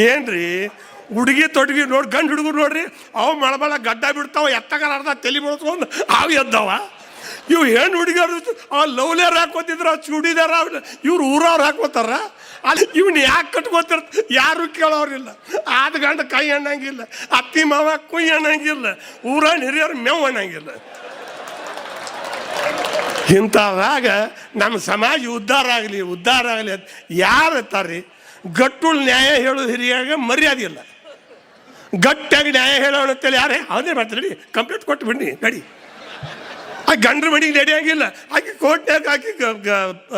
ಏನ್ರಿ ಹುಡುಗಿ ತೊಡಗಿ ನೋಡಿ ಗಂಡು ಹುಡುಗರು ನೋಡ್ರಿ ಅವು ಮಳಮಳ ಗಡ್ಡ ಬಿಡ್ತಾವ ಎತ್ತಗಾರ ಅರ್ಧ ತಲೆ ಮುಳ್ಸ್ಕೊಂಡು ಅವು ಎದ್ದವ. ಇವು ಹೆಣ್ಣು ಹುಡುಗಿಯರು ಆ ಲವ್ಲೇರ್ ಹಾಕೋತಿದ್ರು ಆ ಚೂಡಿದಾರ ಇವ್ರು ಊರವ್ರು ಹಾಕೋತಾರ. ಅಲ್ಲಿ ಇವ್ನ ಯಾಕೆ ಕಟ್ಕೋತಾರ ಯಾರು ಕೇಳೋರಿಲ್ಲ. ಆದ ಗಂಡ ಕೈ ಅನ್ನಂಗಿಲ್ಲ, ಅತ್ತಿ ಮಾವ ಕುಯ್ ಅನ್ನಂಗಿಲ್ಲ, ಊರಾಣ ಹಿರಿಯರು ಮೇವು ಅನ್ನಂಗಿಲ್ಲ. ಇಂಥವಾಗ ನಮ್ಮ ಸಮಾಜ ಉದ್ಧಾರ ಆಗಲಿ ಅಂತ ಯಾರು ಇರ್ತಾರ್ರಿ? ಗಟ್ಟುಳು ನ್ಯಾಯ ಹೇಳೋದು ಹಿರಿಯಾಗ ಮರ್ಯಾದೆ ಇಲ್ಲ. ಗಟ್ಟಿಯಾಗಿ ನ್ಯಾಯ ಹೇಳೋಣ ಅಂತೇಳಿ ಯಾರೇ ಅವನೇ ಮಾಡ್ತಾರೆ. ನಡಿ ಕಂಪ್ಲೇಂಟ್ ಕೊಟ್ಟು ಬಿಡಿ ನಡಿ. ಆ ಗಂಡ್ರ ಮನೆಗೆ ನಡೆಯಂಗಿಲ್ಲ. ಆಕೆ ಕೋರ್ಟ್ನಾಗ ಹಾಕಿ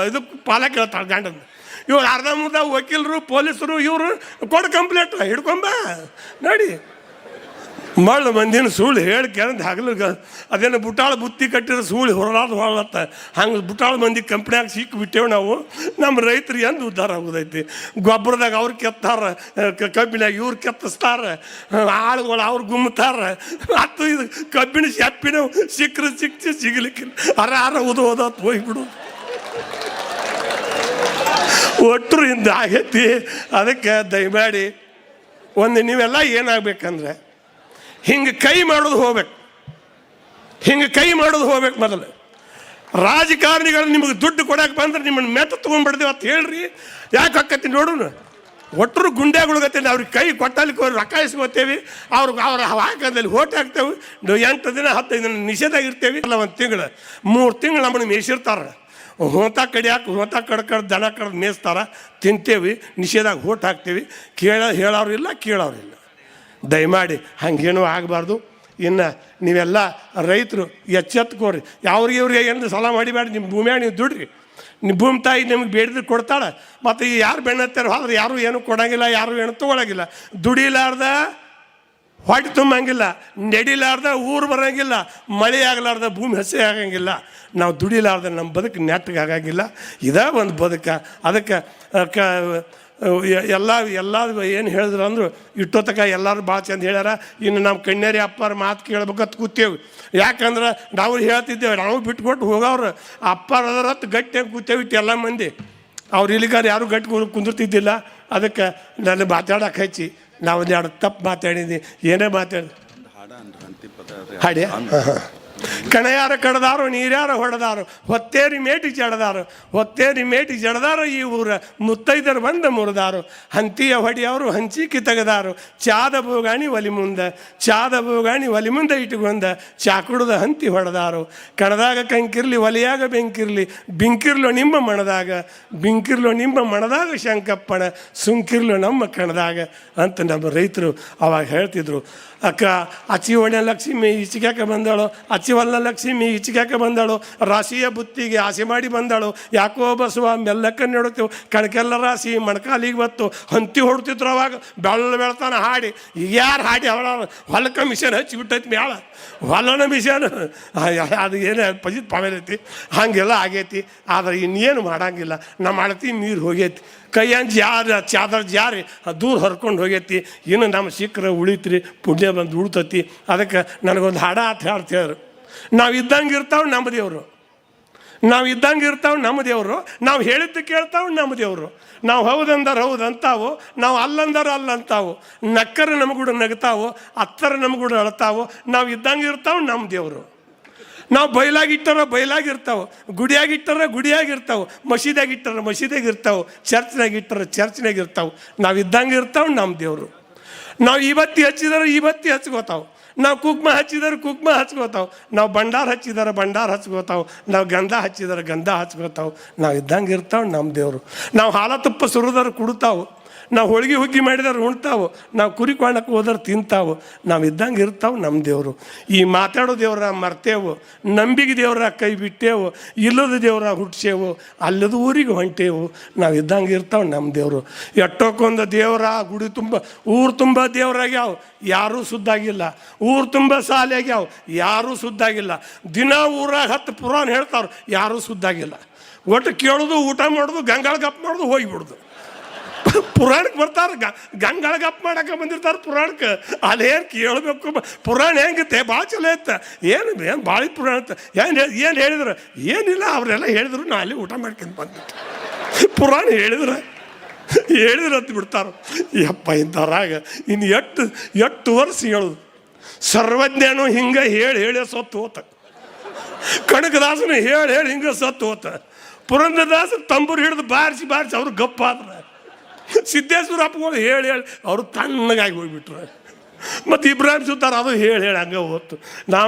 ಇದು ಪಾಲ ಕೇಳ್ತಾಳೆ ಗಂಡನ. ಇವ್ರು ಅರ್ಧ ಮುರ್ಧ ವಕೀಲರು ಪೊಲೀಸರು ಇವರು ಕೊಡು ಕಂಪ್ಲೇಂಟ್ ಹಿಡ್ಕೊಂಬ ನಡಿ. ಮಳ್ಳು ಮಂದಿನ ಸುಳ್ಳು ಹೇಳಿ ಕೇಳಂತ ಹಗಲಿಗೆ ಅದೇನು ಬುಟ್ಟಾಳ ಬುತ್ತಿ ಕಟ್ಟಿರೋ ಸುಳ್ಳು ಹೊರಲಾದ ಹೊರಲತ್ತ. ಹಂಗೆ ಬುಟ್ಟಾಳ ಮಂದಿ ಕಂಪ್ನಿಯಾಗ ಸಿಕ್ಕಿಬಿಟ್ಟೇವು ನಾವು. ನಮ್ಮ ರೈತರು ಎಂದು ಉದ್ಧಾರ ಆಗೋದೈತಿ? ಗೊಬ್ಬರದಾಗ ಅವ್ರು ಕೆತ್ತಾರ, ಕಬ್ಬಿನಾಗ ಇವ್ರು ಕೆತ್ತಿಸ್ತಾರ, ಆಳುಗಳು ಅವ್ರು ಗುಮ್ತಾರ. ಅದು ಇದು ಕಬ್ಬಿನ ಶೆಪ್ಪಿನ ಸಿಕ್ಕರೆ ಸಿಗಲಿಕ್ಕಿಲ್ಲ. ಅರ ಓದೋದತ್ತು ಹೋಗ್ಬಿಡು. ಒಟ್ಟರು ಇಂದ ಆಗೈತಿ. ಅದಕ್ಕೆ ದಯಮಾಡಿ ಒಂದು ನೀವೆಲ್ಲ ಏನಾಗಬೇಕಂದ್ರೆ ಹಿಂಗೆ ಕೈ ಮಾಡೋದು ಹೋಗ್ಬೇಕು. ಮೊದಲು ರಾಜಕಾರಣಿಗಳು ನಿಮಗೆ ದುಡ್ಡು ಕೊಡಕ್ಕೆ ಬಂದ್ರೆ ನಿಮ್ಮನ್ನು ಮೆತ್ತ ತೊಗೊಂಡ್ಬಿಡ್ದೇವೆ ಅಂತ ಹೇಳ್ರಿ. ಯಾಕೆ ಹಾಕತ್ತೀನಿ ನೋಡೋಣ. ಒಟ್ಟರು ಗುಂಡ್ಯಾಗಳಿಗತ್ತೆ ಅವ್ರಿಗೆ ಕೈ ಕೊಟ್ಟಲಿಕ್ಕೆ ರೊಕ್ಕ ಇಸ್ಕೋತೇವೆ. ಅವ್ರ ಹಾಕದಲ್ಲಿ ಓಟ್ ಹಾಕ್ತೇವೆ. 8 ದಿನ 15 ದಿನ ನಿಷೇಧಾಗಿರ್ತೇವೆ. ಅಲ್ಲ 1 ತಿಂಗಳು 3 ತಿಂಗಳು ನಮ್ಮನ್ನು ಮೇಯಿಸಿರ್ತಾರೆ. ಹೋತ ಕಡಿಯಾಕೆ ಹೋತ ಕಡ್ಕಡ್ ದನ ಕಡ್ದು ಮೇಯಿಸ್ತಾರ, ತಿಂತೇವಿ, ನಿಷೇಧಾಗಿ ಓಟ್ ಹಾಕ್ತೇವೆ. ಹೇಳೋರಿಲ್ಲ ಕೇಳೋರಿಲ್ಲ. ದಯಮಾಡಿ ಹಂಗೇನೂ ಆಗಬಾರ್ದು. ಇನ್ನು ನೀವೆಲ್ಲ ರೈತರು ಎಚ್ಚೆತ್ಕೋರಿ. ಇವ್ರಿಗೆ ಏನು ಸಾಲ ಮಾಡಿಬೇಡಿ. ನಿಮ್ಮ ಭೂಮಿಯಾಗ ನೀವು ದುಡ್ರಿ. ನಿಮ್ಮ ಭೂಮಿ ತಾಯಿ ನಿಮ್ಗೆ ಬೇಡಿದ್ರೆ ಕೊಡ್ತಾಳೆ. ಮತ್ತು ಈ ಯಾರು ಬೆಣ್ಣತ್ತಾರ ಹೋದ್ರೆ ಯಾರು ಏನೂ ಕೊಡೋಂಗಿಲ್ಲ, ಯಾರು ಏನು ತೊಗೊಳಂಗಿಲ್ಲ. ದುಡಿಲಾರ್ದ ಹೊಟ್ಟೆ ತುಂಬಂಗಿಲ್ಲ, ನಡಿಲಾರ್ದ ಊರು ಬರೋಂಗಿಲ್ಲ, ಮಳೆ ಆಗಲಾರ್ದ ಭೂಮಿ ಹಸಿ ಆಗಂಗಿಲ್ಲ. ನಾವು ದುಡಿಲಾರ್ದ ನಮ್ಮ ಬದುಕು ನೆಟ್ಟಿಗೆ ಆಗಂಗಿಲ್ಲ. ಇದೇ ಒಂದು ಬದುಕು. ಅದಕ್ಕೆ ಎಲ್ಲ ಏನು ಹೇಳಿದ್ರು ಅಂದರು ಇಟ್ಟೊತ್ತಕ ಎಲ್ಲರೂ ಭಾಳ ಚಂದ ಹೇಳ್ಯಾರ. ಇನ್ನು ನಮ್ಮ ಕಣ್ಣೇರಿ ಅಪ್ಪಾರ ಮಾತು ಕೇಳ್ಬೇಕಂತ ಕೂತೇವೆ. ಯಾಕಂದ್ರೆ ನಾವು ಹೇಳ್ತಿದ್ದೇವೆ, ನಾವು ಬಿಟ್ಕೊಟ್ಟು ಹೋಗೋರು ಅಪ್ಪಾರ ಅದರತ್ತು ಗಟ್ಟಿಯಾಗಿ ಕೂತೇವೆ. ಇಟ್ಟು ಎಲ್ಲ ಮಂದಿ ಅವ್ರು ಇಲ್ಲಿಗಾರ ಯಾರು ಗಟ್ಟಿ ಕುಂದಿರ್ತಿದ್ದಿಲ್ಲ. ಅದಕ್ಕೆ ನನ್ನ ಮಾತಾಡೋಕೆ ಹಚ್ಚಿ ನಾವು 2 ತಪ್ಪು ಮಾತಾಡಿದ್ವಿ. ಏನೇ ಮಾತಾಡಿ ಹಾಡಿ ಕಣಯಾರ ಕಡ್ದಾರು ನೀರ್ಯಾರ ಹೊಡೆದಾರು ಹೊತ್ತೇರಿ ಮೇಟಿ ಜಡದಾರು ಈ ಊರ ಮುತ್ತೈದರು ಬಂದ ಮುರಿದಾರು ಹಂತಿಯ ಹೊಡಿಯವರು ಹಂಚಿಕೆ ತೆಗೆದಾರು ಚಾದ ಬೋಗಾಣಿ ಒಲಿ ಮುಂದೆ ಇಟ್ಟುಕೊಂಡ ಚಾಕುಡದ ಹಂತಿ ಹೊಡೆದಾರು ಕಣದಾಗ ಕಂಕಿರ್ಲಿ ಒಲಿಯಾಗ ಬೆಂಕಿರ್ಲು ನಿಮ್ಮ ಮಣದಾಗ ಶಂಕಪ್ಪಣ ಸುಂಕಿರ್ಲು ನಮ್ಮ ಕಣದಾಗ ಅಂತ ನಮ್ಮ ರೈತರು ಅವಾಗ ಹೇಳ್ತಿದ್ರು. ಅಕ್ಕ ಅಚ್ಚಿ ಒಣ ಲಕ್ಷ್ಮಿ ಈಚಿಗ್ಯಾಕೆ ಬಂದಾಳು, ಅಚ್ಚಿವಲ್ಲ ಲಕ್ಷ್ಮಿ ಈಚಿಗ್ಯಾಕೆ ಬಂದಾಳು, ರಾಶಿಯ ಬುತ್ತಿಗೆ ಆಸೆ ಮಾಡಿ ಬಂದಾಳು, ಯಾಕೋ ಬಸವ ಮೆಲ್ಲಕ್ಕ ನೆಡುತ್ತೇವೆ ಕಣಕೆಲ್ಲ ರಾಶಿ ಮಣಕಾಲಿಗೆ ಬತ್ತು ಹಂತಿ ಹೊಡ್ತಿದ್ರು. ಅವಾಗ ಬೆಳ್ತಾನ ಹಾಡಿ. ಈಗ ಯಾರು ಹಾಡಿ ಹೊಲಕ್ಕೆ ಮಿಷನ್ ಹಚ್ಚಿಬಿಟ್ಟೈತಿ ಮ್ಯಾಳ ಹೊಲನ ಮಿಷನ್ ಅದು ಏನೇ ಪಜಿತ್ ಪಾವೇಲೈತಿ. ಹಾಗೆಲ್ಲ ಆಗೈತಿ. ಆದರೆ ಇನ್ನೇನು ಮಾಡೋಂಗಿಲ್ಲ. ನಮ್ಮ ಅಳತಿ ನೀರು ಹೋಗೈತಿ. ಕೈಯಂಜ್ ಚಾದರ್ ಜಾರಿ ದೂರ ಹರ್ಕೊಂಡು ಹೋಗೈತಿ. ಇನ್ನು ನಮ್ಮ ಸಿಕ್ಕರೆ ಉಳಿತ್ರಿ, ಪುಣ್ಯ ಬಂದು ಉಳ್ತತಿ. ಅದಕ್ಕೆ ನನಗೊಂದು ಹಾಡ ಅಂತ ಹೇಳ್ತೇವ್ರು. ನಾವು ಇದ್ದಂಗೆ ಇರ್ತಾವೆ ನಮ್ಮ ದೇವರು, ನಾವು ಹೇಳಿದ್ದು ಕೇಳ್ತಾವೆ ನಮ್ಮ ದೇವರು. ನಾವು ಹೌದಂದ್ರೆ ಹೌದು ಅಂತಾವು, ನಾವು ಅಲ್ಲಂದ್ರೆ ಅಲ್ಲಂತಾವು, ನಕ್ಕರೆ ನಮಗೂಡ ನಗ್ತಾವು, ಅತ್ತರ ನಮಗೂಡ ಅಳ್ತಾವು. ನಾವು ಇದ್ದಂಗೆ ಇರ್ತಾವೆ ನಮ್ಮ ದೇವರು. ನಾವು ಬಯಲಾಗಿರ್ತಾವೆ, ಗುಡಿಯಾಗಿರ್ತಾವೆ, ಮಸೀದಿಯಾಗಿರ್ತಾವೆ, ಚರ್ಚ್ನಾಗಿರ್ತಾವೆ. ನಾವು ಇದ್ದಂಗೆ ಇರ್ತಾವೆ ನಮ್ಮ ದೇವರು. ನಾವು ಇವತ್ತಿ ಹಚ್ಕೋತಾವೆ, ನಾವು ಕುಕ್ಮ ಹಚ್ಕೋತಾವೆ, ನಾವು ಭಂಡಾರ ಹಚ್ಕೋತಾವೆ, ನಾವು ಗಂಧ ಹಚ್ಕೋತಾವೆ. ನಾವು ಇದ್ದಂಗೆ ಇರ್ತಾವೆ ನಮ್ಮ ದೇವರು. ನಾವು ಹಾಲ ತುಪ್ಪ ಸುರಿದ್ರೆ ಕುಡ್ತಾವೆ, ನಾವು ಹೋಳಿಗೆ ಹುಗ್ಗಿ ಮಾಡಿದ್ರೆ ಉಣ್ತಾವು, ನಾವು ಕುರಿ ಕೊಂಡಕ್ಕೆ ಹೋದ್ರೆ ತಿಂತಾವು. ನಾವು ಇದ್ದಂಗೆ ಇರ್ತಾವೆ ನಮ್ಮ ದೇವರು. ಈ ಮಾತಾಡೋ ದೇವ್ರ ಮರ್ತೇವು, ನಂಬಿಕೆ ದೇವ್ರ ಕೈ ಬಿಟ್ಟೇವು, ಇಲ್ಲದ ದೇವ್ರ ಹುಟ್ಟಿಸೇವು, ಅಲ್ಲದ ಊರಿಗೆ ಹೊಂಟೇವು. ನಾವು ಇದ್ದಂಗೆ ಇರ್ತಾವೆ ನಮ್ಮ ದೇವರು. ಎಟ್ಟೋಕೊಂದು ದೇವರ ಗುಡಿ ತುಂಬ ಊರು ತುಂಬ ದೇವ್ರಾಗ್ಯಾವ, ಯಾರೂ ಸುದ್ದಾಗಿಲ್ಲ. ಊರು ತುಂಬ ಸಾಲೆ ಆಗ್ಯಾವ, ಯಾರೂ ಸುದ್ದಾಗಿಲ್ಲ. ದಿನ ಊರಾಗ 10 ಪುರಾಣ ಹೇಳ್ತಾವ್ರು, ಯಾರೂ ಸುದ್ದಾಗಿಲ್ಲ. ಒಟ್ಟು ಕೇಳೋದು, ಊಟ ಮಾಡೋದು, ಗಂಗಾಳ ಗಪ್ ಮಾಡೋದು, ಹೋಗಿಬಿಡೋದು. ಪುರಾಣಕ್ಕೆ ಬರ್ತಾರೆ, ಗಂಗಾಳ ಗಪ್ ಮಾಡಕ್ಕೆ ಬಂದಿರ್ತಾರೆ ಪುರಾಣಕ್ಕೆ. ಅಲ್ಲೇನು ಕೇಳಬೇಕು, ಪುರಾಣ ಹೆಂಗಿತ್ತೆ ಭಾಳ ಚಲೋ ಇತ್ತು. ಏನು ಭಾಳ ಪುರಾಣ ಇತ್ತು. ಏನು ಹೇಳಿದ್ರು? ಏನಿಲ್ಲ, ಅವರೆಲ್ಲ ಹೇಳಿದ್ರು, ನಾ ಅಲ್ಲಿ ಊಟ ಮಾಡ್ಕೊಂಡು ಬಂದ್ಬಿಟ್ಟು ಪುರಾಣ ಹೇಳಿದ್ರು. ಹೇಳಿದ್ರೆ ಹತ್ತು ಬಿಡ್ತಾರೆ. ಯಪ್ಪ ಇಂಥವ್ರಾಗ ಇನ್ನು ಎಷ್ಟು ವರ್ಷ ಹೇಳೋದು. ಸರ್ವಜ್ಞನು ಹಿಂಗೆ ಹೇಳಿ ಸತ್ತು ಹೋತ. ಕನಕದಾಸನು ಹೇಳಿ ಹಿಂಗೆ ಸತ್ತು ಹೋತ. ಪುರಂದರದಾಸರು ತಂಬೂರು ಹಿಡಿದು ಬಾರಿಸಿ ಅವ್ರು ಗಪ್ಪ ಆದ್ರೆ. ಸಿದ್ದೇಶ್ವರ ಅಪ್ಪಗಳು ಹೇಳಿ ಅವರು ತಣ್ಣಗಾಗಿ ಹೋಗ್ಬಿಟ್ರು. ಮತ್ತು ಇಬ್ರಾಹಿಂ ಸುತ್ತಾರ ಅದು ಹೇಳಿ ಹಂಗೆ ಹೋತು.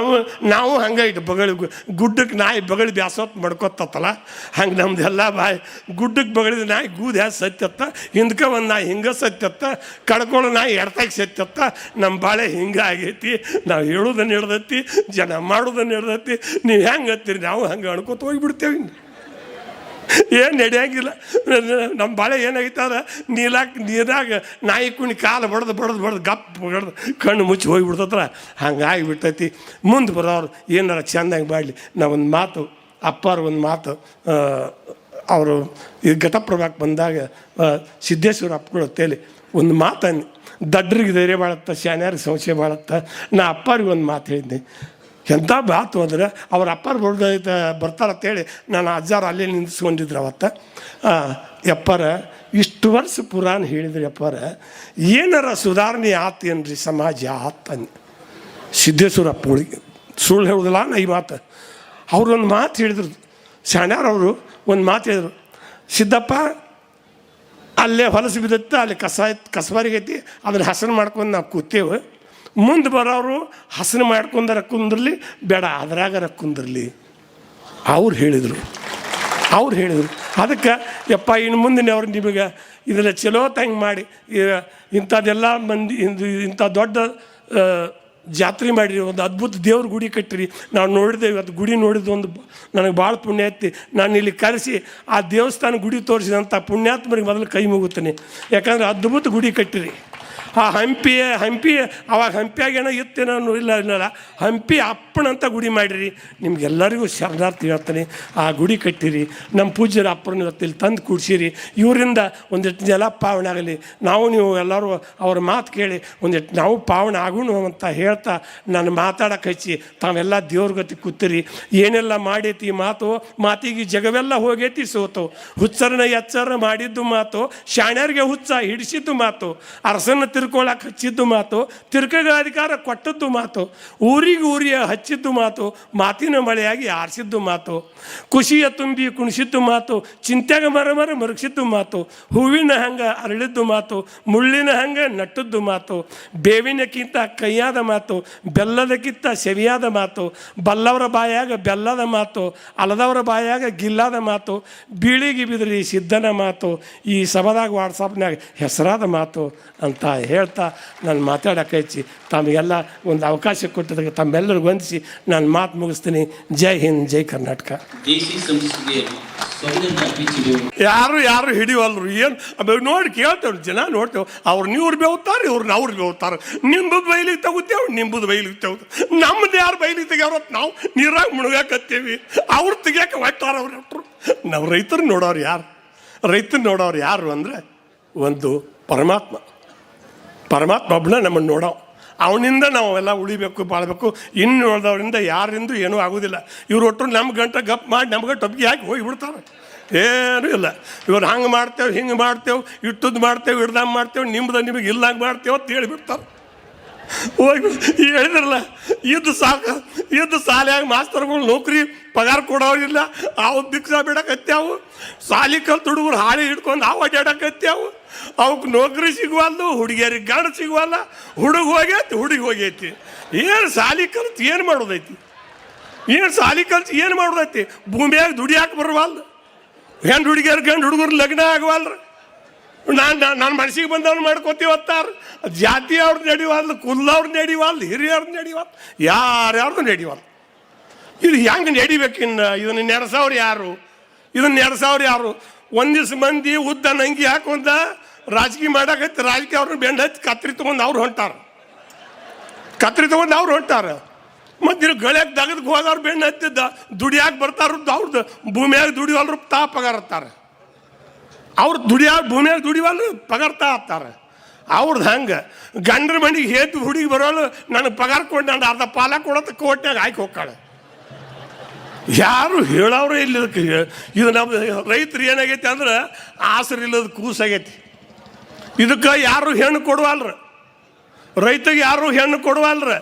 ನಾವು ಹಂಗೆ ಇಟ್ಟು ಬಗಳಿ ಗುಡ್ಡಕ್ಕೆ ನಾಯಿ ಬಗಳಿ ಬ್ಯಾಸೊತ್ತು ಮಾಡ್ಕೊತತ್ತಲ್ಲ, ಹಂಗೆ ನಮ್ದು ಎಲ್ಲ ಬಾಯಿ ಗುಡ್ಡಕ್ಕೆ ಬಗಳಿದ ನಾಯಿ ಗೂದು ಹ್ಯಾ ಸತ್ಯತ್ತ, ಹಿಂದಕ್ಕೆ ಒಂದು ನಾಯಿ ಹಿಂಗೆ ಸತ್ಯತ್ತ, ಕಡ್ಕೊಳ್ಳೋ ನಾಯಿ ಎಡ್ತಾಗಿ ಸತ್ಯತ್ತ. ನಮ್ಮ ಬಾಳೆ ಹಿಂಗೆ ಆಗೈತಿ. ನಾವು ಹೇಳೋದನ್ನು ಹಿಡ್ದೈತಿ, ಜನ ಮಾಡೋದನ್ನು ಹಿಡ್ದೈತಿ. ನೀವು ಹೆಂಗೆ ಹತ್ತೀರಿ ನಾವು ಹಂಗೆ ಅಣ್ಕೋತ ಹೋಗಿಬಿಡ್ತೇವೆ. ಏನು ನಡೆಯಂಗಿಲ್ಲ. ನಮ್ಮ ಬಾಳೆ ಏನಾಗಿತ್ತದ ನೀರಾಗ ನಾಯಿ ಕುಣಿ ಕಾಲು ಬಡ್ದು ಗಪ್ ಬಡ್ದು ಕಣ್ಣು ಮುಚ್ಚಿ ಹೋಗಿಬಿಡ್ತತ್ರ. ಹಂಗಾಗಿ ಬಿಡ್ತೈತಿ. ಮುಂದೆ ಬರೋರು ಏನಾರ ಚೆಂದಾಗಿ ಮಾಡಲಿ. ನಾವೊಂದು ಮಾತು ಅಪ್ಪಾರು ಒಂದು ಮಾತು ಅವರು ಈ ಘಟಪ್ರಭಾಕ್ಕೆ ಬಂದಾಗ ಸಿದ್ದೇಶ್ವರ ಅಪ್ಪಗಳು ತೇಲಿ ಒಂದು ಮಾತನ್ನು, ದಡ್ರಿಗೆ ಧೈರ್ಯ ಬಾಳತ್ತ, ಶಾನ್ಯಾರಿಗೆ ಸಂಶಯ ಬಾಳತ್ತ. ನಾ ಅಪ್ಪಾರಿಗೆ ಒಂದು ಮಾತು ಹೇಳಿದ್ದೆ. ಎಂಥ ಮಾತು ಅಂದ್ರೆ ಅವ್ರ ಅಪ್ಪಾರು ಬರ್ತಾರಂತೇಳಿ ನಾನು ಅಜ್ಜಾರು ಅಲ್ಲೇ ನಿಂದಿಸ್ಕೊಂಡಿದ್ರು ಅವತ್ತು. ಯಪ್ಪಾರ ಇಷ್ಟು ವರ್ಷ ಪುರಾಣ ಹೇಳಿದ್ರಿ ಅಪ್ಪಾರ, ಏನಾರ ಸುಧಾರಣೆ ಆತೇನ್ರಿ ಸಮಾಜ ಆತಂದು. ಸಿದ್ದೇಶ್ವರ ಅಪ್ಪಗಳಿಗೆ ಸುಳ್ಳು ಹೇಳೋದಿಲ್ಲ ನಾ ಈ ಮಾತು. ಅವ್ರೊಂದು ಮಾತು ಹೇಳಿದ್ರು, ಶಾಣ್ಯಾರವರು ಒಂದು ಮಾತು ಹೇಳಿದ್ರು. ಸಿದ್ದಪ್ಪ ಅಲ್ಲೇ ಹೊಲಸು ಬಿದ್ದತ್ತೆ, ಅಲ್ಲಿ ಕಸಬಾರಿಗೈತಿ, ಅದನ್ನು ಹಸನು ಮಾಡ್ಕೊಂಡು ನಾವು ಕೂತೇವೆ. ಮುಂದೆ ಬರೋರು ಹಸನು ಮಾಡ್ಕೊಂಡಾರ ಕುಂದಿರಲಿ, ಬೇಡ ಅದ್ರಾಗಾರ ಕುಂದಿರಲಿ ಅವ್ರು ಹೇಳಿದರು. ಅದಕ್ಕೆ ಯಪ್ಪ ಇನ್ನು ಮುಂದಿನವ್ರು ನಿಮಗೆ ಇದೆಲ್ಲ ಚಲೋ ತಂಗೆ ಮಾಡಿ ಇಂಥದ್ದೆಲ್ಲ ಮಂದಿ ಇಂಥ ದೊಡ್ಡ ಜಾತ್ರೆ ಮಾಡಿರಿ, ಒಂದು ಅದ್ಭುತ ದೇವ್ರ ಗುಡಿ ಕಟ್ಟಿರಿ. ನಾವು ನೋಡಿದ್ದೇವೆ, ಅದು ಗುಡಿ ನೋಡಿದ್ದು ಒಂದು ನನಗೆ ಭಾಳ ಪುಣ್ಯ ಐತಿ. ನಾನು ಇಲ್ಲಿ ಕರೆಸಿ ಆ ದೇವಸ್ಥಾನ ಗುಡಿ ತೋರಿಸಿದಂಥ ಪುಣ್ಯಾತ್ಮರಿಗೆ ಮೊದಲು ಕೈ ಮುಗುತ್ತೇನೆ. ಯಾಕಂದ್ರೆ ಅದ್ಭುತ ಗುಡಿ ಕಟ್ಟಿರಿ. ಆ ಹಂಪಿ ಅವಾಗ ಹಂಪಿಯಾಗೇನೋ ಇತ್ತೇನೋ ಇಲ್ಲ, ಹಂಪಿ ಅಪ್ಪನಂತ ಗುಡಿ ಮಾಡಿರಿ. ನಿಮ್ಗೆಲ್ಲರಿಗೂ ಶರಣಾರ್ಥಿ ಹೇಳ್ತಾನೆ. ಆ ಗುಡಿ ಕಟ್ಟಿರಿ. ನಮ್ಮ ಪೂಜ್ಯರ ಅಪ್ಪರನ್ನ ಇವತ್ತು ಇಲ್ಲಿ ತಂದು ಕೂಡಿಸಿರಿ. ಇವರಿಂದ ಒಂದಿಷ್ಟು ಜಲ ಪಾವನೆ ಆಗಲಿ. ನೀವು ಎಲ್ಲರೂ ಅವ್ರ ಮಾತು ಕೇಳಿ ಒಂದಿಷ್ಟು ನಾವು ಪಾವನೆ ಆಗೋಣ ಅಂತ ಹೇಳ್ತಾ ನಾನು ಮಾತಾಡೋಕೆ ಹಚ್ಚಿ ತಾವೆಲ್ಲ ದೇವ್ರ ಗತಿ ಕೂತಿರಿ. ಏನೆಲ್ಲ ಮಾಡೈತಿ ಮಾತಿಗೆ ಜಗವೆಲ್ಲ ಹೋಗೈತಿ ಸೋತು. ಹುಚ್ಚರನ್ನ ಎಚ್ಚರ ಮಾಡಿದ್ದು ಮಾತು, ಶಾಣ್ಯರಿಗೆ ಹುಚ್ಚ ಹಿಡಿಸಿದ್ದು ಮಾತು, ಅರಸನ್ನ ತಿರ್ಕೊಳ್ಳೋಕೆ ಹಚ್ಚಿದ್ದು ಮಾತು, ತಿರ್ಕಗ ಅಧಿಕಾರ ಕೊಟ್ಟದ್ದು ಮಾತು, ಊರಿಗೆ ಹಚ್ಚಿದ್ದು ಮಾತು, ಮಾತಿನ ಮಳೆಯಾಗಿ ಆರಿಸಿದ್ದು ಮಾತು, ಖುಷಿಯ ತುಂಬಿ ಕುಣಿಸಿದ್ದು ಮಾತು, ಚಿಂತೆಗೆ ಮರಗಿಸಿದ್ದು ಮಾತು, ಹೂವಿನ ಹಂಗೆ ಅರಳಿದ್ದು ಮಾತು, ಮುಳ್ಳಿನ ಹಂಗೆ ನಟ್ಟದ್ದು ಮಾತು, ಬೇವಿನಕ್ಕಿಂತ ಕೈಯಾದ ಮಾತು, ಬೆಲ್ಲದಕ್ಕಿಂತ ಸವಿಯಾದ ಮಾತು, ಬಲ್ಲವರ ಬಾಯಾಗ ಬೆಲ್ಲದ ಮಾತು, ಅಲದವರ ಬಾಯಾಗ ಗಿಲ್ಲಾದ ಮಾತು, ಬೀಳಿಗೆ ಬಿದ್ರಿ ಸಿದ್ಧನ ಮಾತು, ಈ ಸಭಾದಾಗ ವಾಟ್ಸಪ್ನಾಗ ಹೆಸರಾದ ಮಾತು ಅಂತ ಹೇಳ್ತಾ ನಾನು ಮಾತಾಡೋಕೆ ಹಚ್ಚಿ ತಮಗೆಲ್ಲ ಒಂದು ಅವಕಾಶ ಕೊಟ್ಟದಕ್ಕೆ ತಮ್ಮೆಲ್ಲರಿಗೂ ವಂದಿಸಿ ನಾನು ಮಾತು ಮುಗಿಸ್ತೀನಿ. ಜೈ ಹಿಂದ್, ಜೈ ಕರ್ನಾಟಕ. ಯಾರು ಹಿಡಿವಲ್ರು. ಏನು ನೋಡಿ ಕೇಳ್ತೇವೆ, ಜನ ನೋಡ್ತೇವೆ. ನೀವ್ರು ಬೇವ್ತಾರೆ, ಅವ್ರು ಬೇವ್ತಾರೆ. ನಿಂಬುದು ಬೈಲಿಗೆ ತಗೋತೇವೆ, ನಿಂಬುದು ಬೈಲಿಗೆ ತಗೋತೇವೆ. ನಮ್ಮದು ಯಾರು ಬೈಲಿಗೆ ತೆಗ್ಯಾರ ನಾವು ನೀರಾಗ ಮುಳುಗಾಕತ್ತೇವಿ. ಅವ್ರು ತೆಗಿಯಾಕೆ ಹೊಟ್ಟಾರ ಅವ್ರು ಹೊಟ್ಟರು. ನಾವು ರೈತರು ನೋಡೋರು ಯಾರು ಅಂದರೆ ಒಂದು ಪರಮಾತ್ಮ ಒಬ್ಬನ ನಮ್ಮನ್ನು ನೋಡೋ. ಅವನಿಂದ ನಾವು ಎಲ್ಲ ಉಳಿಬೇಕು, ಬಾಳಬೇಕು. ಇನ್ನು ನೋಡಿದವರಿಂದ ಯಾರಿಂದೂ ಏನೂ ಆಗೋದಿಲ್ಲ. ಇವ್ರು ಒಟ್ಟರು ನಮ್ಮ ಗಂಟೆ ಗಪ್ ಮಾಡಿ ನಮ್ಗೆ ಟೊಪ್ಪಿಗೆ ಹಾಕಿ ಹೋಗಿಬಿಡ್ತಾರೆ. ಏನೂ ಇಲ್ಲ. ಇವ್ರು ಹಂಗೆ ಮಾಡ್ತೇವೆ, ಹಿಂಗೆ ಮಾಡ್ತೇವೆ, ಇಟ್ಟದ್ದು ಮಾಡ್ತೇವೆ, ಹಿಡ್ದಂಗೆ ಮಾಡ್ತೇವೆ, ನಿಮ್ಗೆ ಇಲ್ಲಂಗೆ ಮಾಡ್ತೇವೆ ಅಂತ ಹೇಳಿಬಿಡ್ತಾರೆ. ಹೋಗಿ ಹೇಳಿದ್ರಲ್ಲ, ಇದ್ದು ಸಾಲಿಯಾಗಿ ಮಾಸ್ತರ್ಗಳು ನೌಕರಿ ಪಗಾರ ಕೊಡೋರಿಲ್ಲ. ಅವು ಭಿಕ್ಷಾ ಬಿಡಕತ್ಯಾವು. ಸಾಲಿ ಕಲ್ತು ಹುಡುಗರು ಹಾಳಿ ಹಿಡ್ಕೊಂಡು ಅವು ಅಡ್ಡಾಡಕತ್ಯಾವು. ಅವಕ್ಕೆ ನೌಕರಿ ಸಿಗುವಲ್ದು, ಹುಡುಗಿಯರಿಗೆ ಗಂಡ ಸಿಗುವಲ್ಲ. ಹುಡುಗಿ ಹೋಗೈತಿ. ಏನು ಸಾಲಿ ಕಲ್ತು ಏನು ಮಾಡೋದೈತಿ? ಏನು ಮಾಡೋದೈತಿ? ಭೂಮಿಯಾಗ ದುಡಿಯಾಕೆ ಬರವಲ್ದು. ಗಂಡು ಹುಡುಗರು ಲಗ್ನ ಆಗವಲ್ರಿ. ನಾನು ಮನಸ್ಸಿಗೆ ಬಂದವ್ರು ಮಾಡ್ಕೋತೀವತ್ತಾರ. ಜಾತಿ ಅವ್ರದ್ದು ನಡಿವಲ್ದು, ಕುಲ್ಲವ್ರದ್ದು ನಡಿವಲ್ದು, ಹಿರಿಯವ್ರದ್ದು ನಡಿವಲ್ದು, ಯಾರ್ಯಾರ್ದು ನಡಿವಲ್ದು. ಇದು ಹೆಂಗೆ ನಡಿಬೇಕು? ಇದನ್ನು ನೆರೆಸವ್ರು ಯಾರು? ಒಂದು ದಿವ್ಸ ಮಂದಿ ಉದ್ದ ನಂಗಿ ಹಾಕೊಂಡ ರಾಜಕೀಯ ಮಾಡಕೈತಿ. ರಾಜಕೀಯ ಅವ್ರನ್ನ ಬೆಂಡ್ ಹಚ್ಚಿ ಕತ್ರಿ ತೊಗೊಂಡು ಅವ್ರು ಹೊಂಟಾರ. ಮತ್ತು ಇನ್ನು ಗಳಕ್ಕೆ ದಗದಕ್ಕೆ ಹೋದವ್ರು ಬೆಂಡ್ ಹತ್ತಿದ್ದ ದುಡಿಯಾಕೆ ಬರ್ತಾರದ್ದು. ಅವ್ರದ್ದು ಭೂಮಿಯಾಗ ದುಡಿವಲ್ರು ಪಗಾರತ್ತಾರೆ. ಅವ್ರು ಭೂಮಿಯಾಗ ದುಡಿವಲ್ರು ಪಗಾರ್ತಾ ಹತ್ತಾರೆ. ಅವ್ರದ್ದು ಹಂಗೆ ಗಂಡ್ರ ಮನೆಗೆ ಹೇತು ಹುಡುಗಿ ಬರೋಳು ನನಗೆ ಪಗಾರ ಕೊಟ್ಟು ನಾನು ಅರ್ಧ ಪಾಲ ಕೊಡೋದು ಕೋಟ್ನಾಗ ಹಾಕಿ ಹೋಗ್ತಾಳೆ. ಯಾರು ಹೇಳೋರು ಇಲ್ಲದಕ್ಕೆ. ಇದು ನಮ್ಮ ರೈತರು ಏನಾಗೈತಿ ಅಂದ್ರೆ ಆಸರಿಲ್ಲದ ಕೂಸಾಗೈತಿ. ಇದಕ್ಕೆ ಯಾರು ಹೆಣ್ಣು ಕೊಡುವಲ್ರ, ರೈತಗೆ ಯಾರು ಹೆಣ್ಣು ಕೊಡುವಲ್ರ.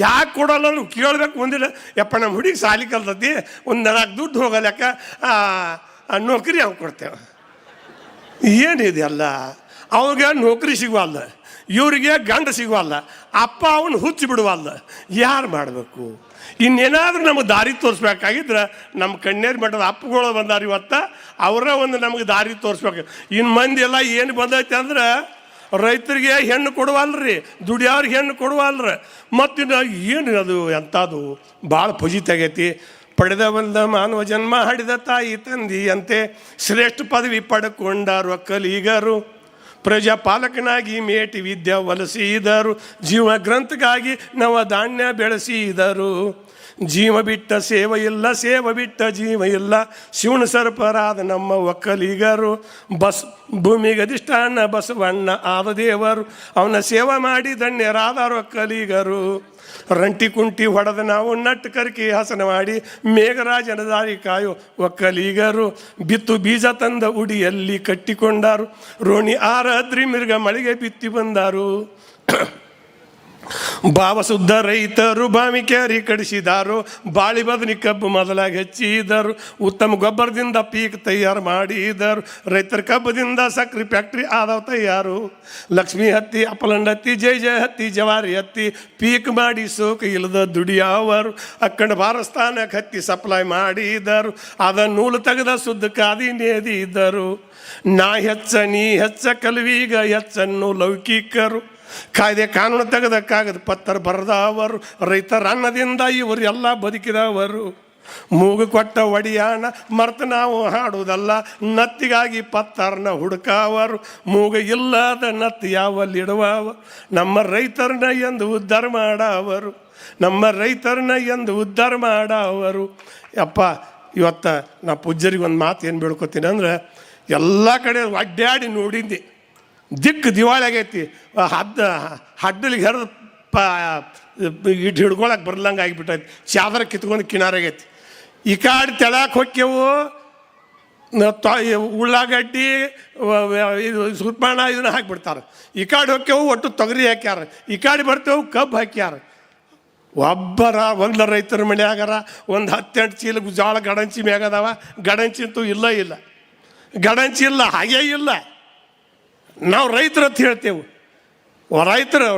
ಯಾಕೆ ಕೊಡೋಲ್ಲ ಕೇಳ್ಬೇಕು ಮುಂದಿನ. ಯಪ್ಪ ನಮ್ಮ ಹುಡುಗಿ ಸಾಲಿ ಕಲ್ತತಿ, ಒಂದು 4 ದುಡ್ಡು ಹೋಗಲಕ್ಕ ನೌಕರಿ ಅವ್ನು ಕೊಡ್ತೇವೆ. ಏನಿದೆಯಲ್ಲ, ಅವಾಗ ನೌಕರಿ ಸಿಗುವಲ್ಲ, ಇವರಿಗೆ ಗಂಡ ಸಿಗುವಲ್ಲ, ಅಪ್ಪ ಅವನು ಹುಚ್ಚಿ ಬಿಡುವಲ್ಲ. ಯಾರು ಮಾಡಬೇಕು? ಇನ್ನೇನಾದ್ರೂ ನಮಗೆ ದಾರಿ ತೋರಿಸ್ಬೇಕಾಗಿದ್ರೆ ನಮ್ಮ ಕಣ್ಣೇರು ಮಠದ ಅಪ್ಪಗಳು ಬಂದಾರ ಇವತ್ತು, ಅವರೇ ಒಂದು ನಮಗೆ ದಾರಿ ತೋರಿಸ್ಬೇಕು. ಇನ್ನು ಮಂದಿ ಎಲ್ಲ ಏನು ಬಂದೈತೆ ಅಂದ್ರೆ ರೈತರಿಗೆ ಹೆಣ್ಣು ಕೊಡುವಲ್ರಿ, ದುಡಿಯೋರಿಗೆ ಹೆಣ್ಣು ಕೊಡುವಲ್ರಿ. ಮತ್ತಿನ್ನು ಏನು ಅದು ಎಂಥದ್ದು ಭಾಳ ಫಜಿತಾಗೈತಿ. ಪಡೆದ ಬಂದ ಮಾನವ ಜನ್ಮ ಹಡಿದ ತಾಯಿ ತಂದೆಯಂತೆ ಶ್ರೇಷ್ಠ ಪದವಿ ಪಡ್ಕೊಂಡಾರು ಒಕ್ಕಲಿಗರು. ಪ್ರಜಾಪಾಲಕನಾಗಿ ಮೇಟಿ ವಿದ್ಯೆ ಒಲಿಸಿದರು, ಜೀವ ಗ್ರಂಥಕ್ಕಾಗಿ ನವ ಧಾನ್ಯ ಬೆಳೆಸಿದರು. ಜೀವ ಬಿಟ್ಟ ಸೇವೆ ಇಲ್ಲ, ಸೇವೆ ಬಿಟ್ಟ ಜೀವ ಇಲ್ಲ, ಶಿವನ ಸರ್ಪರಾದ ನಮ್ಮ ಒಕ್ಕಲಿಗರು. ಭೂಮಿಗೆ ಅಧಿಷ್ಠಾನ ಬಸವಣ್ಣ ಆದ ದೇವರು, ಅವನ ಸೇವೆ ಮಾಡಿ ಧನ್ಯರಾದರು ಒಕ್ಕಲಿಗರು. ರಂಟಿ ಕುಂಟಿ ಹೊಡೆದ ನಾವು ನಟ್ಟು ಕರ್ಕಿ ಹಸನ ಮಾಡಿ ಮೇಘರಾಜನ ದಾರಿ ಕಾಯೋ ಒಕ್ಕಲಿಗರು. ಬಿತ್ತು ಬೀಜ ತಂದ ಉಡಿಯಲ್ಲಿ ಕಟ್ಟಿಕೊಂಡಾರು, ರೋಣಿ ಆರದ್ರಿ ಮಿರ್ಗ ಮಳೆಗೆ ಬಿತ್ತಿ ಬಂದಾರು. ಭಾವ ಶುದ್ಧ ರೈತರು ಬಾವಿ ಕ್ಯಾರಿ ಕಡಿಸಿದಾರು, ಬಾಳಿ ಬದನಿ ಕಬ್ಬು ಮೊದಲಾಗಿ ಹೆಚ್ಚಿದರು. ಉತ್ತಮ ಗೊಬ್ಬರದಿಂದ ಪೀಕ್ ತಯಾರು ಮಾಡಿದರು, ರೈತರ ಕಬ್ಬದಿಂದ ಸಕ್ರೆ ಫ್ಯಾಕ್ಟ್ರಿ ಆದವು ತಯಾರು. ಲಕ್ಷ್ಮಿ ಹತ್ತಿ, ಅಪಲಂಡ ಹತ್ತಿ, ಜೈ ಜಯ ಹತ್ತಿ, ಜವಾರಿ ಹತ್ತಿ ಪೀಕ್ ಮಾಡಿ ಸೋಕು ಇಲ್ಲದ ದುಡಿಯವರು. ಅಕ್ಕಂಡ ಭಾರತಸ್ಥಾನಕ್ಕೆ ಹತ್ತಿ ಸಪ್ಲೈ ಮಾಡಿದರು, ಅದ ನೂಲು ತೆಗೆದ ಶುದ್ಧ ಕಾದಿ ನೇದಿದ್ದರು. ನಾ ಹೆಚ್ಚ ನೀ ಹೆಚ್ಚ ಕಲ್ವೀಗ ಹೆಚ್ಚನ್ನು ಲೌಕಿಕರು, ಕಾಯ್ದೆ ಕಾನೂನು ತೆಗೆದ ಕಾಗದ ಪತ್ರ ಬರೆದವರು. ರೈತರ ಅನ್ನದಿಂದ ಇವರು ಎಲ್ಲ ಬದುಕಿದವರು. ಮೂಗು ಕೊಟ್ಟ ಒಡಿಯಾಣ ಮರ್ತು ನಾವು ಹಾಡುವುದಲ್ಲ, ನತ್ತಿಗಾಗಿ ಪತ್ತರ್ನ ಹುಡುಕವರು. ಮೂಗು ಇಲ್ಲದ ನತ್ತು ಯಾವಲ್ಲಿಡುವವ, ನಮ್ಮ ರೈತರನ್ನ ಎಂದು ಉದ್ಧಾರ ಮಾಡವರು, ನಮ್ಮ ರೈತರನ್ನ ಎಂದು ಉದ್ಧಾರ ಮಾಡವರು. ಯಪ್ಪ ಇವತ್ತು ನಾ ಪೂಜ್ಯರಿಗೆ ಒಂದು ಮಾತು ಏನು ಬೇಡ್ಕೊತೀನಿ ಅಂದ್ರೆ, ಎಲ್ಲ ಕಡೆ ಅಡ್ಡಾಡಿ ನೋಡಿದ್ದೆ, ದಿಕ್ಕು ದಿವಾಳಿ ಆಗೈತಿ. ಹಡ್ಡಲಿಗೆ ಹೆರದ ಇಟ್ಟು ಹಿಡ್ಕೊಳಕ್ಕೆ ಬರ್ಲಂಗೆ ಆಗಿಬಿಟ್ಟೈತಿ. ಚಾದರ ಕಿತ್ಕೊಂಡು ಕಿನಾರಾಗೈತಿ. ಈ ಕಾಡು ತೆಳಕ್ಕೆ ಹೊಕ್ಕೆವು, ಉಳ್ಳಾಗಡ್ಡಿ ಇದು ಸುರ್ಪಾಣ ಇದನ್ನ ಹಾಕಿಬಿಡ್ತಾರೆ. ಈ ಕಾಡು ಹೊಕ್ಕೆವು ಒಟ್ಟು ತೊಗರಿ ಹಾಕ್ಯಾರ, ಈ ಕಾಡು ಬರ್ತೇವು ಕಬ್ಬು ಹಾಕ್ಯಾರ. ಒಬ್ಬರ ಒಂದು ರೈತರ ಮನೆಯಾಗಾರ ಒಂದು 10-8 ಚೀಲ ಜೋಳ ಗಡಂಚಿ ಮ್ಯಾಗದಾವ. ಗಡಂಚಿ ಅಂತೂ ಇಲ್ಲ, ಗಡಂಚಿ ಇಲ್ಲ, ಹಾಗೇ ಇಲ್ಲ. ನಾವು ರೈತರು ಅಂತ ಹೇಳ್ತೇವೆ.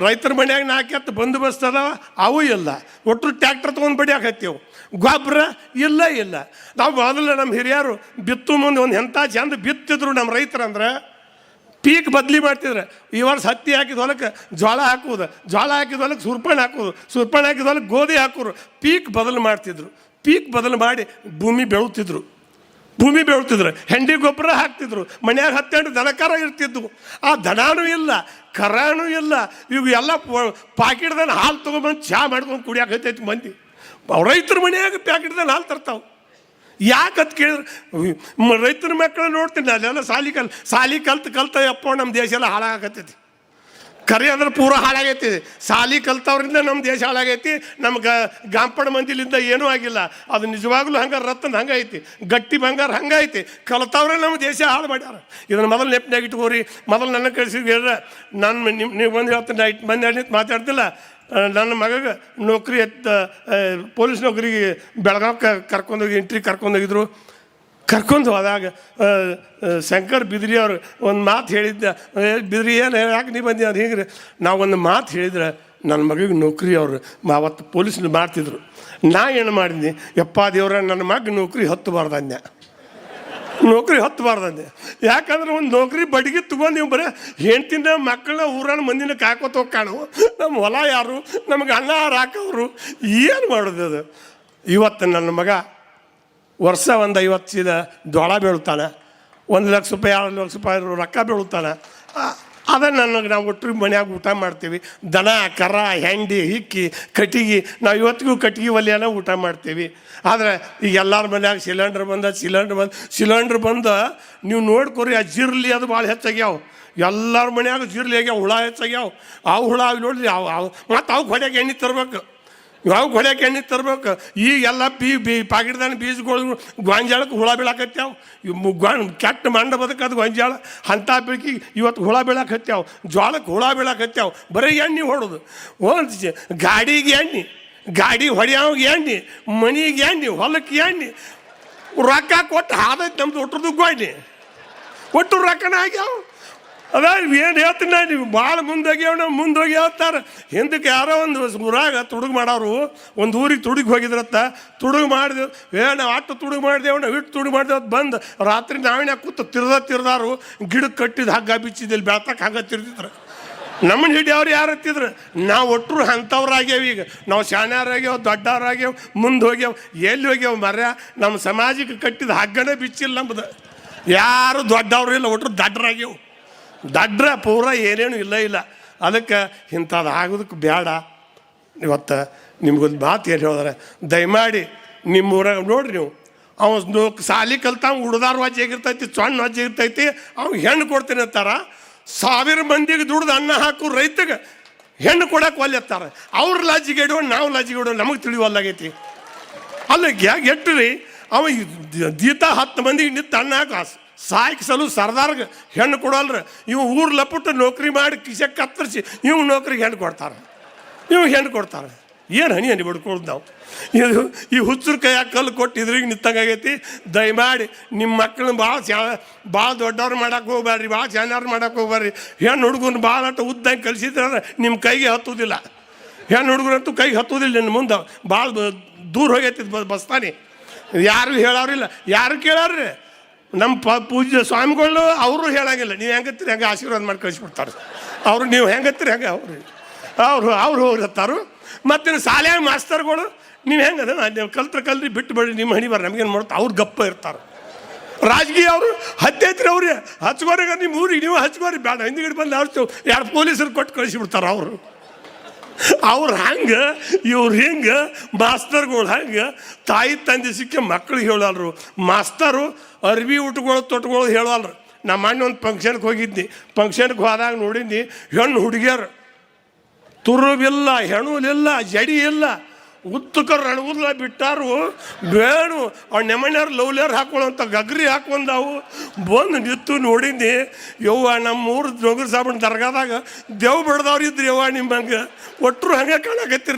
ರೈತರ ಮನ್ಯಾಗ 4 ಎತ್ತು ಬಂದೋಬಸ್ತ್ ಅದಾವ, ಅವು ಇಲ್ಲ. ಒಟ್ಟು ಟ್ಯಾಕ್ಟರ್ ತೊಗೊಂಡು ಬಡಿಯಾಕತ್ತೇವು. ಗೊಬ್ಬರ ಇಲ್ಲ. ನಾವು ಮೊದಲು ನಮ್ಮ ಹಿರಿಯರು ಬಿತ್ತು ಮುಂದೆ ಒಂದು ಎಂಥ ಚಂದ ಬಿತ್ತಿದ್ರು ನಮ್ಮ ರೈತರಂದ್ರೆ, ಪೀಕ್ ಬದಲಿ ಮಾಡ್ತಿದ್ರೆ. ಈ ವರ್ಷ ಹತ್ತಿ ಹಾಕಿದ ಹೊಲಕ್ಕೆ ಜೋಳ ಹಾಕುವುದು, ಜೋಳ ಹಾಕಿದ ಹೊಲಕ್ಕೆ ಸುರ್ಪಣೆ ಹಾಕೋದು, ಸುರ್ಪಣೆ ಹಾಕಿದ ಹೊಲಕ್ಕೆ ಗೋಧಿ ಹಾಕೋರು. ಪೀಕ್ ಬದಲು ಮಾಡ್ತಿದ್ರು. ಪೀಕ್ ಬದಲು ಮಾಡಿ ಭೂಮಿ ಬೆಳೀತಿದ್ರು. ಹೆಂಡಿ ಗೊಬ್ಬರ ಹಾಕ್ತಿದ್ರು. ಮನ್ಯಾಗ 10 ದನಕರ ಇರ್ತಿದ್ವು. ಆ ದನಾನೂ ಇಲ್ಲ, ಕರಾನೂ ಇಲ್ಲ. ಇವು ಎಲ್ಲ ಪಾಕಿಟ್ದನ್ನ ಹಾಲು ತೊಗೊಂಬಂದು ಚಹಾ ಮಾಡ್ಕೊಂಡು ಕುಡಿಯಾಕೈತೈತಿ ಮಂದಿ. ರೈತರ ಮನೆಯಾಗ ಪ್ಯಾಕೆಟ್ದಲ್ಲಿ ಹಾಲು ತರ್ತಾವೆ. ಯಾಕಂತ ಕೇಳಿದ್ರೆ ರೈತರ ಮಕ್ಕಳು ನೋಡ್ತೀನಿ, ಅಲ್ಲೆಲ್ಲ ಸಾಲಿ ಕಲ್ತ ಯಪ್ಪ ನಮ್ಮ ದೇಶ ಎಲ್ಲ ಹಾಳಾಗತ್ತೈತಿ. ಕರೆ ಅಂದ್ರೆ ಪೂರ ಹಾಳಾಗೈತಿ. ಸಾಲಿ ಕಲ್ತವ್ರಿಂದ ನಮ್ಮ ದೇಶ ಹಾಳಾಗೈತಿ. ನಮ್ಗೆ ಗಾಂಪಡ ಮಂದಿಲಿಂದ ಏನೂ ಆಗಿಲ್ಲ. ಅದು ನಿಜವಾಗ್ಲೂ ಹಂಗಾರೆ ರತ್ನ ಹಂಗೈತಿ, ಗಟ್ಟಿ ಬಂಗಾರ ಹಂಗೈತಿ. ಕಲ್ತವ್ರೆ ನಮ್ಮ ದೇಶ ಹಾಳು ಮಾಡ್ಯಾರ. ಇದನ್ನು ಮೊದಲು ನೆಪ್ನಾಗ ಇಟ್ಕೋರಿ. ಮೊದಲು ನನ್ನ ಕಳಿಸಿದ್ರೆ ನೀವು ಬಂದು ಹೇಳ್ತೀನಿ, ನೈಟ್ ಮಂದಿ ಮಾತಾಡ್ತಿಲ್ಲ. ನನ್ನ ಮಗಗೆ ನೌಕರಿ ಪೊಲೀಸ್ ನೌಕರಿಗೆ ಬೆಳಗಾವಿಗೆ ಕರ್ಕೊಂಡೋಗಿ ಇಂಟ್ರಿ ಕರ್ಕೊಂಡೋಗಿದ್ರು. ಕರ್ಕೊಂಡು ಹೋದಾಗ ಶಂಕರ್ ಬಿದ್ರಿ ಅವ್ರು ಒಂದು ಮಾತು ಹೇಳಿದ್ದ. ಬಿದ್ರಿ ಏನು ಯಾಕೆ ನೀ ಬಂದಿ ಅದು ಹಿಂಗೆ ನಾವು ಒಂದು ಮಾತು ಹೇಳಿದ್ರೆ ನನ್ನ ಮಗಿಗೆ ನೌಕರಿ ಅವರು ಅವತ್ತು ಪೊಲೀಸ್ನ ಮಾಡ್ತಿದ್ರು. ನಾ ಏನು ಮಾಡಿದ್ನಿ, ಯಪ್ಪ ದೇವ್ರ ನನ್ನ ಮಗ ನೌಕರಿ ಹತ್ತಬಾರ್ದಂದೆ. ಯಾಕಂದ್ರೆ ಒಂದು ನೌಕರಿ ಬಡಿಗೆ ತೊಗೊಂಡು ನೀವು ಬರೀ ಹೆಂಡ್ತಿನ ಮಕ್ಕಳನ್ನ ಊರನ್ನ ಮಂದಿನ ಕಾಕೋತ ಹೋಗ್ಕಾಣು. ನಮ್ಮ ಹೊಲ ಯಾರು, ನಮ್ಗೆ ಅನ್ನ ಹಾಕೋರು, ಏನು ಮಾಡೋದು ಅದು. ಇವತ್ತು ನನ್ನ ಮಗ ವರ್ಷ ಒಂದು 50 ಚೀಲ ಜೋಳ ಬೆಳುತ್ತಾನೆ, 1 ಲಕ್ಷ ರೂಪಾಯಿ 2 ಲಕ್ಷ ರೂಪಾಯಿ ರೊಕ್ಕ ಬೆಳುತ್ತಾನೆ. ಅದನ್ನು ನಾವು ಒಟ್ಟು ಮನ್ಯಾಗ ಊಟ ಮಾಡ್ತೀವಿ. ದನ ಕರ ಹೆಂಡಿ ಹಿಕ್ಕಿ ಕಟ್ಟಿಗೆ, ನಾವು ಇವತ್ತಿಗೂ ಕಟ್ಟಿಗೆ ಒಲೆಯನ್ನ ಊಟ ಮಾಡ್ತೀವಿ. ಆದರೆ ಈಗ ಎಲ್ಲರ ಮನ್ಯಾಗ ಸಿಲಿಂಡ್ರ್ ಬಂದ ನೀವು ನೋಡ್ಕೊರಿ. ಆ ಜಿರ್ಲಿ ಅದು ಭಾಳ ಹೆಚ್ಚಾಗ್ಯಾವ. ಎಲ್ಲರ ಮನ್ಯಾಗ ಜಿರ್ಲಿ ಆಗ್ಯಾವ, ಹುಳ ಹೆಚ್ಚಾಗ್ಯಾವ. ಹುಳ ನೋಡ್ರಿ ಮತ್ತು ಅವು ಹೊಡ್ಯಾಗ ಎಣ್ಣೆ ತರ್ಬೇಕು. ಯಾವ ಹೊಳ್ಯಾಕೆ ಎಣ್ಣೆ ತರ್ಬೇಕು. ಈಗೆಲ್ಲ ಪಾಕಿಟ್ದಾನ ಬೀಜಗಳು ಗೊಂಜಾಳಕ್ಕೆ ಹುಳ ಬೀಳಾಕತ್ಯಾವ. ಕೆಟ್ಟ ಮಂಡ ಬದುಕದು ಗೊಂಜಾಳ ಅಂಥ ಬೆಳಕಿ ಇವತ್ತು ಹುಳ ಬೀಳಾಕತ್ಯಾವ, ಜೋಳಕ್ಕೆ ಹುಳ ಬೀಳಾಕತ್ಯಾವ. ಬರೀ ಎಣ್ಣೆ ಹೊಡೋದು. ಒಂದು ಗಾಡಿಗೆ ಎಣ್ಣೆ, ಗಾಡಿ ಹೊಡೆಯೋಗೆ ಎಣ್ಣೆ, ಮನೆಗೆ ಎಣ್ಣೆ, ಹೊಲಕ್ಕೆ ಎಣ್ಣೆ. ರೊಕ್ಕ ಕೊಟ್ಟು ಹಾದೈತೆ ನಮ್ದು ಒಟ್ಟರದು ಗೋಣಿ, ಒಟ್ಟು ರೊಕ್ಕನ ಆಗ್ಯಾವ. ಅದ ಏನು ಹೇಳ್ತೀನಿ ನಾನು, ನೀವು ಭಾಳ ಮುಂದೋಗ್ಯಾವ. ನಾವು ಮುಂದೋಗಿ ಹೇಳ್ತಾರೆ. ಹಿಂದಕ್ಕೆ ಯಾರೋ ಒಂದು ಊರಾಗ ತುಡುಗು ಮಾಡೋರು ಒಂದು ಊರಿಗೆ ತುಡುಗಿ ಹೋಗಿದ್ರತ್ತ. ತುಡುಗು ಮಾಡಿದೆವು, ನಾವು ಅಟ್ಟು ತುಡುಗು ಮಾಡಿದೆವು, ನಾವು ಇಟ್ಟು ತುಡುಗು ಮಾಡಿದೆವು. ಬಂದು ರಾತ್ರಿ ನಾವೇನು ಕೂತು ತಿರ್ದಾರು ಗಿಡಕ್ಕೆ ಕಟ್ಟಿದ ಹಗ್ಗ ಬಿಚ್ಚಿದ್ದಲ್ಲಿ ಬೆಳ್ತಕ್ಕೆ ಹಗ್ಗ ತಿರ್ದಿದ್ರು. ನಮ್ಮನ್ನು ಹಿಡಿಯವ್ರು ಯಾರು ಹತ್ತಿದ್ರು. ನಾವು ಒಟ್ಟರು ಅಂಥವ್ರಾಗ್ಯಾವ. ಈಗ ನಾವು ಶಾಣ್ಯಾರಾಗ್ಯಾವ, ದೊಡ್ಡವ್ರಾಗ್ಯಾವ, ಮುಂದೆ ಹೋಗ್ಯಾವ. ಎಲ್ಲಿ ಹೋಗ್ಯಾವ ಮರ್ಯ? ನಮ್ಮ ಸಮಾಜಕ್ಕೆ ಕಟ್ಟಿದ ಹಗ್ಗನೇ ಬಿಚ್ಚಿಲ್ಲ ನಮ್ದು. ಯಾರು ದೊಡ್ಡವ್ರು ಇಲ್ಲ, ಒಟ್ಟರು ದಡ್ಡರಾಗ್ಯಾವ. ದಡ್ರ ಪೂರ ಏನೇನು ಇಲ್ಲ. ಅದಕ್ಕೆ ಇಂಥದ್ದು ಆಗೋದಕ್ಕೆ ಬೇಡ. ಇವತ್ತು ನಿಮ್ಗೊಂದು ಮಾತು ಏನು ಹೇಳಿದ್ರೆ, ದಯಮಾಡಿ ನಿಮ್ಮೂರಾಗ ನೋಡ್ರಿ ನೀವು, ಅವನು ಸಾಲಿ ಕಲ್ತಾವ ಉಡ್ದಾರ ವಾಜಿ ಆಗಿರ್ತೈತಿ, ಸಣ್ಣ ವಾಜಿ ಇರ್ತೈತಿ, ಅವ್ನು ಹೆಣ್ಣು ಕೊಡ್ತೀನಿ ಅಂತಾರ. 1000 ಮಂದಿಗೆ ದುಡ್ದು ಅನ್ನ ಹಾಕು ರೈತಗೆ ಹೆಣ್ಣು ಕೊಡಕ್ಕೆ ಒಲ್ಲೆತ್ತಾರೆ. ಅವ್ರ ಲಾಜಿಗೆ ಇಡುವ, ನಾವು ಲಾಜಿಗೆ ಇಡುವ, ನಮಗೆ ತಿಳಿವಲ್ಲಾಗೈತಿ. ಅಲ್ಲ ಎಟ್ಟು ರೀ, ಅವ ದೀತ 10 ಮಂದಿಗೆ ನಿಂತು ಅನ್ನ ಹಾಕು ಸಾಯ್ಸಲು ಸರ್ದಾರ್ಗೆ ಹೆಣ್ಣು ಕೊಡಲ್ರಿ. ಇವು ಊರು ಲಪುಟ್ಟು ನೌಕರಿ ಮಾಡಿ ಕಿಸೆ ಕತ್ತರಿಸಿ ಇವು ನೌಕರಿಗೆ ಹೆಣ್ಣು ಕೊಡ್ತಾರೆ, ಇವು ಹೆಣ್ಣು ಕೊಡ್ತಾರೆ. ಏನು ಹನಿ ಬಿಡ್ಕೊಳ್ದು ನಾವು. ಇದು ಈ ಹುಚ್ಚರು ಕೈಯಾಗ ಕಲ್ಲು ಕೊಟ್ಟು ಇದ್ರಿಗೆ ನಿಂತಂಗಾಗೈತಿ. ದಯಮಾಡಿ ನಿಮ್ಮ ಮಕ್ಕಳನ್ನ ಭಾಳ ದೊಡ್ಡವ್ರು ಮಾಡಕ್ಕೆ ಹೋಗ್ಬೇಡ್ರಿ, ಭಾಳ ಶಾನ್ಯಾರು ಮಾಡಕ್ಕೆ ಹೋಗ್ಬೇಡ್ರಿ. ಹೆಣ್ಣು ಹುಡುಗನ ಭಾಳ ಅಟ್ಟು ಉದ್ದಂಗೆ ಕಲಿಸಿದ್ರೆ ನಿಮ್ಮ ಕೈಗೆ ಹತ್ತುವುದಿಲ್ಲ. ಹೆಣ್ಣು ಹುಡುಗರಂತೂ ಕೈಗೆ ಹತ್ತುವುದಿಲ್ಲ. ನಿನ್ನ ಮುಂದೆ ಭಾಳ ದೂರ ಹೋಗೈತಿ ಬಸ್ತಾನೆ. ಯಾರು ಹೇಳೋರಿಲ್ಲ, ಯಾರು ಕೇಳಾರ್ರಿ. ನಮ್ಮ ಪೂಜ್ಯ ಸ್ವಾಮಿಗಳು ಅವರು ಹೇಳಂಗಿಲ್ಲ. ನೀವು ಹೆಂಗತ್ತೀರಿ ಹಂಗೆ ಆಶೀರ್ವಾದ ಮಾಡಿ ಕಳಿಸ್ಬಿಡ್ತಾರೆ ಅವರು. ನೀವು ಹೆಂಗತ್ತೀರಿ ಹಂಗೆ ಅವ್ರು ಹೋಗಿರ್ತಾರು. ಮತ್ತು ಶಾಲೆಯಾಗ ಮಾಸ್ತರ್ಗಳು ನೀವು ಹೆಂಗದ ನೀವು ಕಲ್ತ್ರಿ ಬಿಟ್ಟು ನಿಮ್ಮ ಹಣಿ ಬರ್ರಿ ನಮಗೇನು ಮಾಡ್ತಾರೆ. ಅವ್ರು ಗಪ್ಪ ಇರ್ತಾರೆ. ರಾಜಕೀಯ ಅವರು ಹತ್ತೈತ್ರಿ ಅವ್ರಿಗೆ ಹಚ್ಕೋರಿಗೆ, ನಿಮ್ಮ ಊರಿಗೆ ನೀವು ಹಚ್ಕೋರಿ ಬೇಡ, ಹಿಂದಿಗಡೆ ಬಂದು ಅವ್ರು ಯಾರು ಪೊಲೀಸರು ಕೊಟ್ಟು ಕಳಿಸಿಬಿಡ್ತಾರೆ ಅವ್ರು ಹಂಗೆ ಇವ್ರು ಹಿಂಗೆ. ಮಾಸ್ತರ್ಗಳು ಹಂಗೆ ತಾಯಿ ತಂದೆ ಸಿಕ್ಕಿ ಮಕ್ಳಿಗೆ ಹೇಳಲ್ರು. ಮಾಸ್ತರು ಅರ್ಬಿ ಊಟಗಳು ತೊಟ್ಗಳು ಹೇಳಲ್ರು. ನಮ್ಮ ಅಣ್ಣ ಒಂದು ಫಂಕ್ಷನ್ಗೆ ಹೋಗಿದ್ನಿ. ಫಂಕ್ಷನ್ಗೆ ಹೋದಾಗ ನೋಡಿದ್ನಿ, ಹೆಣ್ಣು ಹುಡುಗಿಯರು ತುರುಬಿಲ್ಲ, ಹೆಣುಲಿಲ್ಲ, ಜಡಿ ಇಲ್ಲ, ಉತ್ತಕ ರಣಗುಲ್ಲ ಬಿಟ್ಟಾರು. ಬೇಣು ಅವ್ರು ನೆಮಣ್ಯಾರು ಲವ್ಲಿಯರ್ ಹಾಕೊಳ್ಳೋಂಥ ಗಗ್ರಿ ಹಾಕೊಂಡವು. ಬಂದು ನಿಂತು ನೋಡಿದ್ನಿ. ಯವ್ವ ನಮ್ಮ ಊರು ಜೋಗರ್ ಸಾಬಣ್ಣ ದರ್ಗಾದಾಗ ದೇವ್ ಬಿಡ್ದವ್ರು ಇದ್ರಿ ಯವ್ವ ನಿಮ್ಮಂಗೆ. ಒಟ್ಟರು ಹಂಗೆ ಕಾಣಕತ್ತಿರಿ.